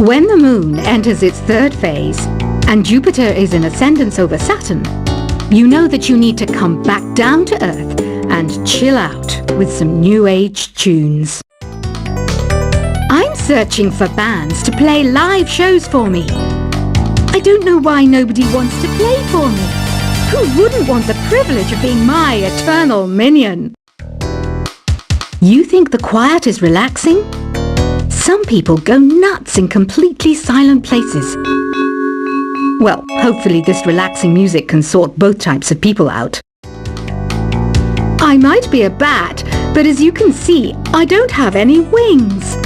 When the moon enters its third phase and Jupiter is in ascendance over Saturn, you know that you need to come back down to Earth and chill out with some new age tunes. I'm searching for bands to play live shows for me. I don't know why nobody wants to play for me. Who wouldn't want the privilege of being my eternal minion? You think the quiet is relaxing? Some people go nuts in completely silent places. Well, hopefully this relaxing music can sort both types of people out. I might be a bat, but as you can see, I don't have any wings.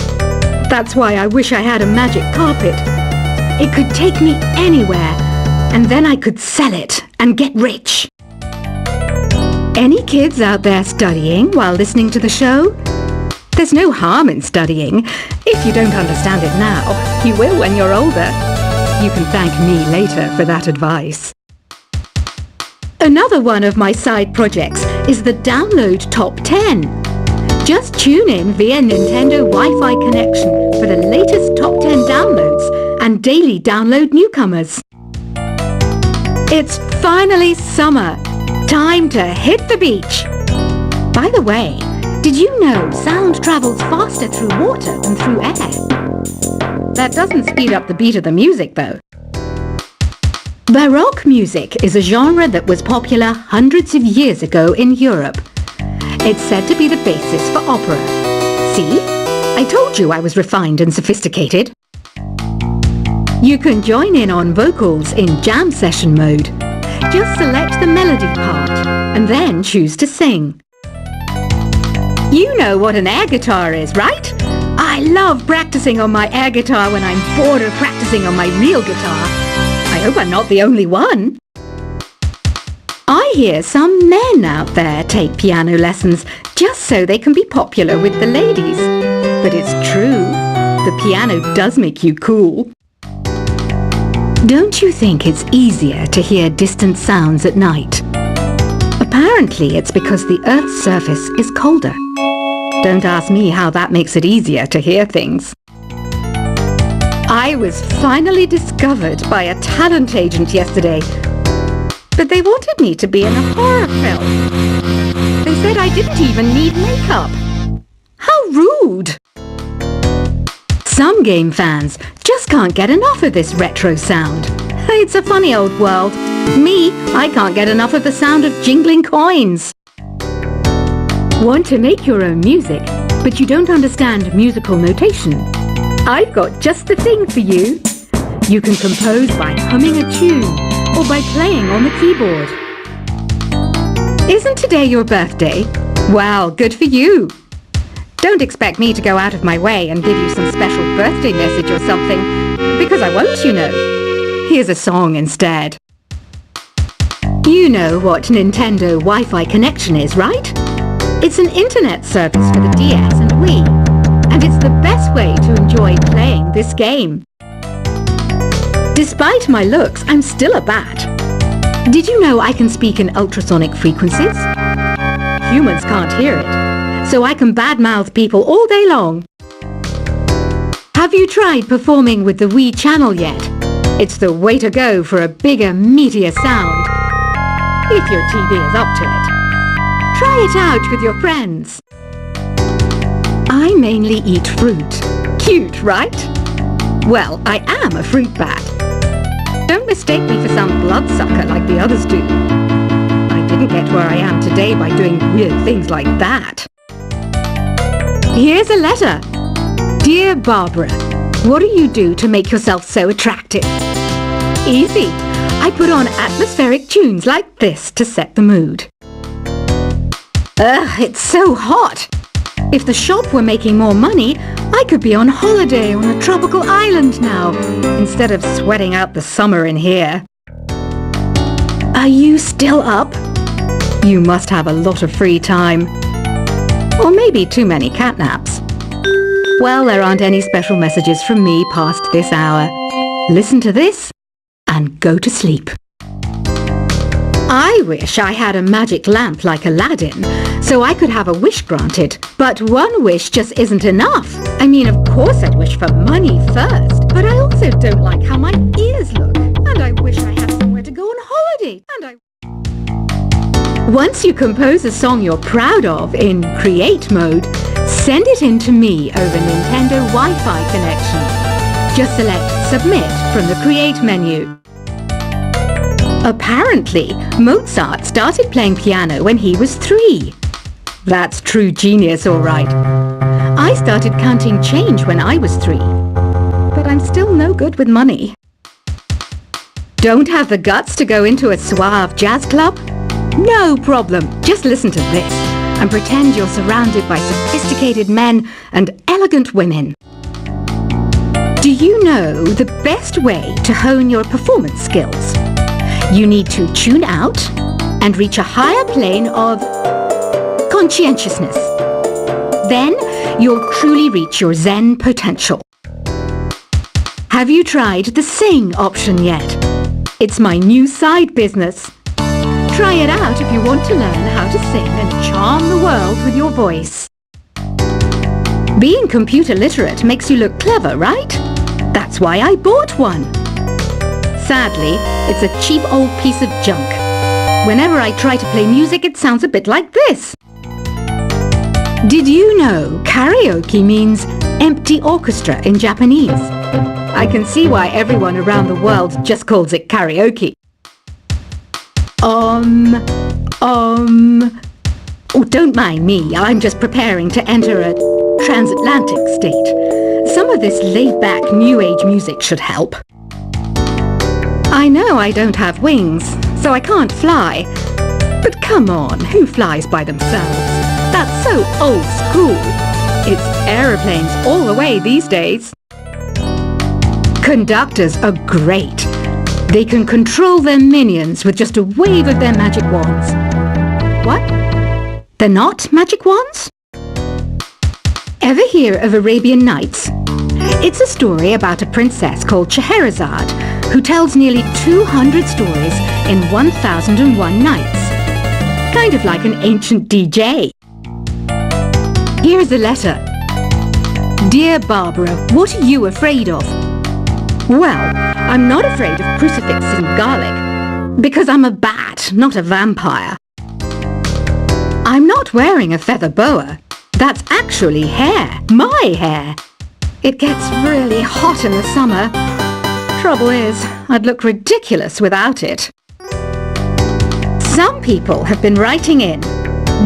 That's why I wish I had a magic carpet. It could take me anywhere, and then I could sell it and get rich. Any kids out there studying while listening to the show? There's no harm in studying. If you don't understand it now, you will when you're older. You can thank me later for that advice. Another one of my side projects is the Download Top 10. Just tune in via Nintendo Wi-Fi connection for the latest Top 10 downloads and daily download newcomers. It's finally summer. Time to hit the beach. By the way, did you know sound travels faster through water than through air? That doesn't speed up the beat of the music, though. Baroque music is a genre that was popular hundreds of years ago in Europe. It's said to be the basis for opera. See? I told you I was refined and sophisticated. You can join in on vocals in jam session mode. Just select the melody part and then choose to sing. You know what an air guitar is, right? I love practicing on my air guitar when I'm bored of practicing on my real guitar. I hope I'm not the only one. I hear some men out there take piano lessons just so they can be popular with the ladies. But it's true, the piano does make you cool. Don't you think it's easier to hear distant sounds at night? Apparently it's because the Earth's surface is colder. Don't ask me how that makes it easier to hear things. I was finally discovered by a talent agent yesterday, but they wanted me to be in a horror film. They said I didn't even need makeup. How rude! Some game fans just can't get enough of this retro sound. It's a funny old world. Me, I can't get enough of the sound of jingling coins. Want to make your own music, but you don't understand musical notation? I've got just the thing for you. You can compose by humming a tune or by playing on the keyboard. Isn't today your birthday? Well, good for you. Don't expect me to go out of my way and give you some special birthday message or something, because I won't, you know. Here's a song instead. You know what Nintendo Wi-Fi connection is, right? It's an internet service for the DS and Wii, and it's the best way to enjoy playing this game. Despite my looks, I'm still a bat. Did you know I can speak in ultrasonic frequencies? Humans can't hear it, so I can badmouth people all day long. Have you tried performing with the Wii channel yet? It's the way to go for a bigger, meatier sound. If your TV is up to it. Try it out with your friends. I mainly eat fruit. Cute, right? Well, I am a fruit bat. Don't mistake me for some bloodsucker like the others do. I didn't get where I am today by doing weird things like that. Here's a letter. Dear Barbara, what do you do to make yourself so attractive? Easy. I put on atmospheric tunes like this to set the mood. Ugh, it's so hot. If the shop were making more money, I could be on holiday on a tropical island now, instead of sweating out the summer in here. Are you still up? You must have a lot of free time. Or maybe too many catnaps. Well, there aren't any special messages from me past this hour. Listen to this and go to sleep. I wish I had a magic lamp like Aladdin, so I could have a wish granted. But one wish just isn't enough. I mean, of course I'd wish for money first, but I also don't like how my ears look. And I wish I had somewhere to go on holiday. Once you compose a song you're proud of in Create mode, send it in to me over Nintendo Wi-Fi connection. Just select Submit from the Create menu. Apparently, Mozart started playing piano when he was 3. That's true genius, all right. I started counting change when I was 3, but I'm still no good with money. Don't have the guts to go into a suave jazz club? No problem. Just listen to this and pretend you're surrounded by sophisticated men and elegant women. Do you know the best way to hone your performance skills? You need to tune out and reach a higher plane of conscientiousness. Then you'll truly reach your Zen potential. Have you tried the Sing option yet? It's my new side business. Try it out if you want to learn how to sing and charm the world with your voice. Being computer literate makes you look clever, right? That's why I bought one. Sadly, it's a cheap old piece of junk. Whenever I try to play music, it sounds a bit like this. Did you know karaoke means empty orchestra in Japanese? I can see why everyone around the world just calls it karaoke. Oh, don't mind me. I'm just preparing to enter a transatlantic state. Some of this laid-back new age music should help. I know I don't have wings, so I can't fly. But come on, who flies by themselves? That's so old school. It's aeroplanes all the way these days. Conductors are great. They can control their minions with just a wave of their magic wands. What? They're not magic wands? Ever hear of Arabian Nights? It's a story about a princess called Scheherazade who tells nearly 200 stories in 1001 nights. Kind of like an ancient DJ. Here's a letter. Dear Barbara, what are you afraid of? Well, I'm not afraid of crucifix and garlic, because I'm a bat, not a vampire. I'm not wearing a feather boa. That's actually hair, my hair. It gets really hot in the summer. Trouble is, I'd look ridiculous without it. Some people have been writing in,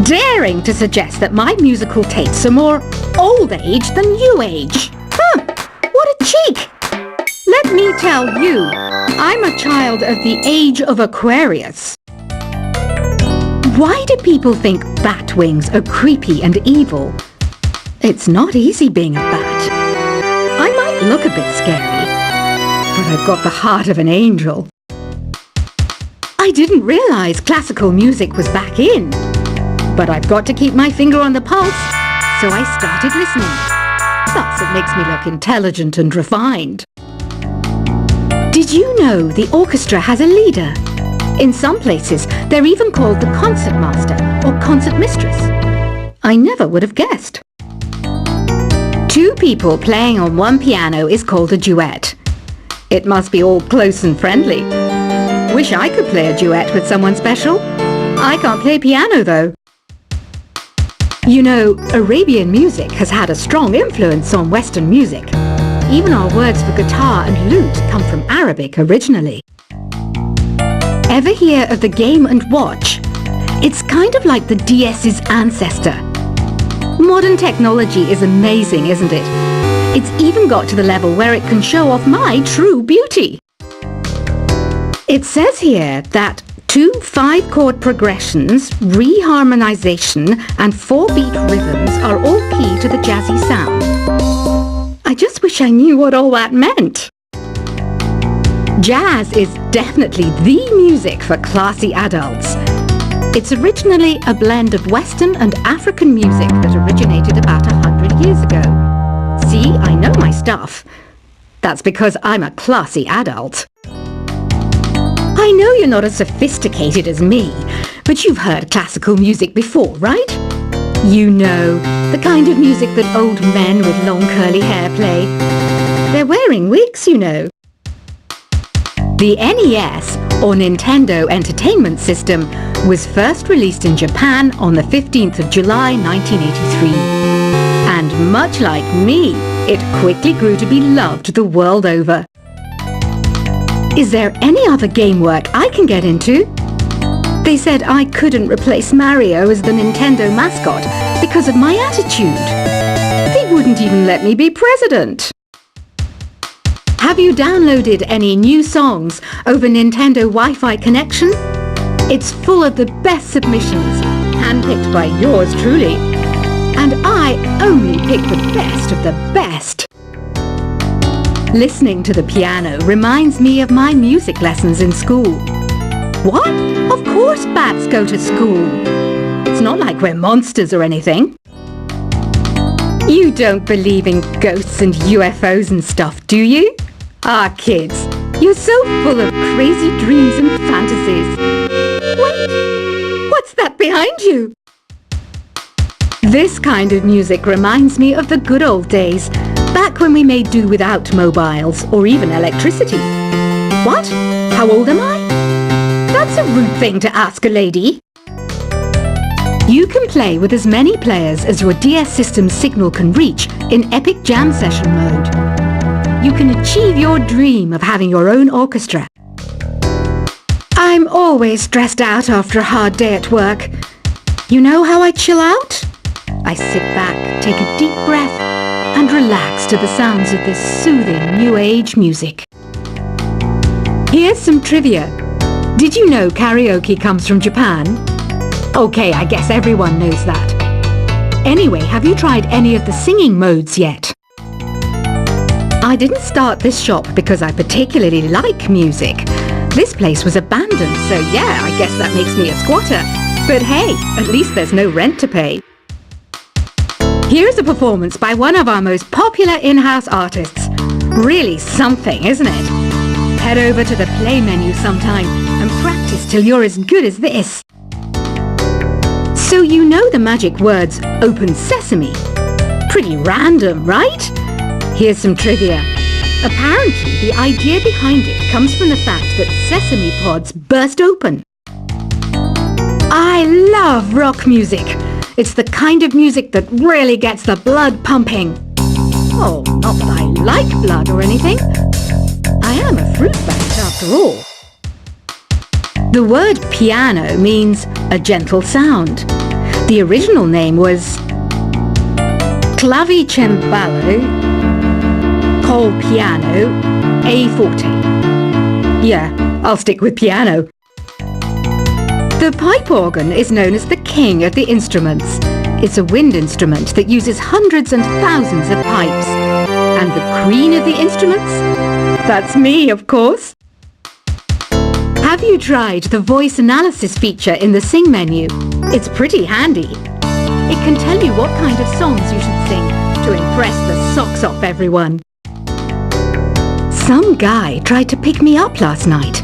daring to suggest that my musical tastes are more old age than new age. Huh, what a cheek! Let me tell you, I'm a child of the age of Aquarius. Why do people think bat wings are creepy and evil? It's not easy being a bat. I might look a bit scary, but I've got the heart of an angel. I didn't realize classical music was back in, but I've got to keep my finger on the pulse, so I started listening. Plus, it makes me look intelligent and refined. Did you know the orchestra has a leader? In some places, they're even called the concert master or concert mistress. I never would have guessed. Two people playing on one piano is called a duet. It must be all close and friendly. Wish I could play a duet with someone special. I can't play piano though. You know, Arabian music has had a strong influence on Western music. Even our words for guitar and lute come from Arabic originally. Ever hear of the Game & Watch? It's kind of like the DS's ancestor. Modern technology is amazing, isn't it? It's even got to the level where it can show off my true beauty. It says here that 2 5-chord progressions, reharmonization, and 4-beat rhythms are all key to the jazzy sound. I just wish I knew what all that meant. Jazz is definitely the music for classy adults. It's originally a blend of Western and African music that originated about 100 years ago. See, I know my stuff. That's because I'm a classy adult. I know you're not as sophisticated as me, but you've heard classical music before, right? You know, the kind of music that old men with long curly hair play. They're wearing wigs, you know. The NES, or Nintendo Entertainment System, was first released in Japan on the 15th of July 1983. And much like me, it quickly grew to be loved the world over. Is there any other game work I can get into? They said I couldn't replace Mario as the Nintendo mascot because of my attitude. They wouldn't even let me be president. Have you downloaded any new songs over Nintendo Wi-Fi connection? It's full of the best submissions, handpicked by yours truly. And I only pick the best of the best. Listening to the piano reminds me of my music lessons in school. What? Of course bats go to school. It's not like we're monsters or anything. You don't believe in ghosts and UFOs and stuff, do you? Ah, kids, you're so full of crazy dreams and fantasies. Wait, what's that behind you? This kind of music reminds me of the good old days, back when we made do without mobiles or even electricity. What? How old am I? That's a rude thing to ask a lady. You can play with as many players as your DS system's signal can reach in Epic Jam Session mode. You can achieve your dream of having your own orchestra. I'm always stressed out after a hard day at work. You know how I chill out? I sit back, take a deep breath, and relax to the sounds of this soothing new age music. Here's some trivia. Did you know karaoke comes from Japan? Okay, I guess everyone knows that. Anyway, have you tried any of the singing modes yet? I didn't start this shop because I particularly like music. This place was abandoned, so yeah, I guess that makes me a squatter. But hey, at least there's no rent to pay. Here's a performance by one of our most popular in-house artists. Really something, isn't it? Head over to the play menu sometime and practice till you're as good as this. So you know the magic words "Open Sesame"? Pretty random, right? Here's some trivia. Apparently, the idea behind it comes from the fact that sesame pods burst open. I love rock music. It's the kind of music that really gets the blood pumping. Oh, not that I like blood or anything. I am a fruit bat after all. The word piano means a gentle sound. The original name was clavicembalo col piano a forte. Yeah, I'll stick with piano. The pipe organ is known as the king of the instruments. It's a wind instrument that uses hundreds and thousands of pipes. And the queen of the instruments? That's me, of course. Have you tried the voice analysis feature in the Sing menu? It's pretty handy. It can tell you what kind of songs you should sing to impress the socks off everyone. Some guy tried to pick me up last night.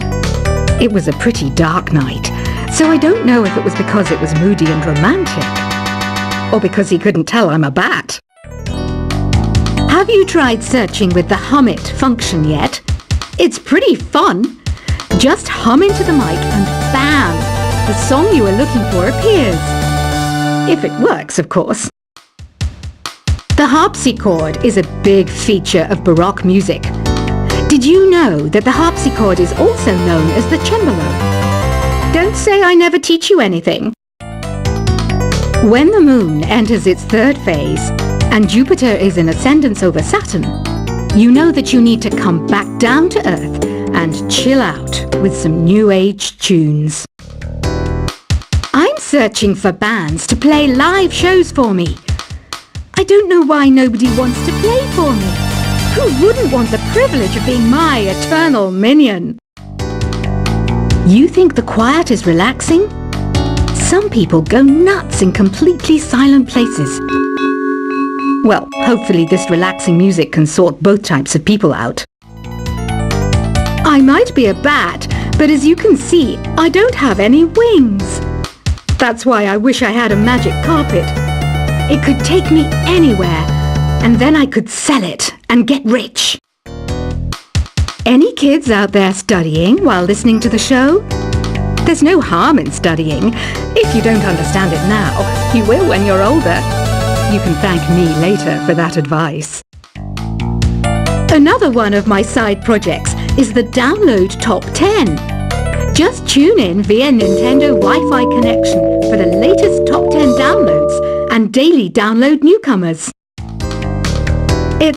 It was a pretty dark night, so I don't know if it was because it was moody and romantic, or because he couldn't tell I'm a bat. Have you tried searching with the Hum It function yet? It's pretty fun. Just hum into the mic and bam! The song you are looking for appears. If it works, of course. The harpsichord is a big feature of Baroque music. Did you know that the harpsichord is also known as the cembalo? Don't say I never teach you anything. When the moon enters its third phase and Jupiter is in ascendance over Saturn, you know that you need to come back down to Earth and chill out with some new age tunes. I'm searching for bands to play live shows for me. I don't know why nobody wants to play for me. Who wouldn't want the privilege of being my eternal minion? You think the quiet is relaxing? Some people go nuts in completely silent places. Well, hopefully this relaxing music can sort both types of people out. I might be a bat, But as you can see, I don't have any wings. That's why I wish I had a magic carpet. It could take me anywhere, and then I could sell it and get rich. Any kids out there studying while listening to the show? There's no harm in studying. If you don't understand it now, you will when you're older. You can thank me later for that advice. Another one of my side projects is the Download Top 10. Just tune in via Nintendo Wi-Fi connection for the latest Top 10 downloads and daily download newcomers.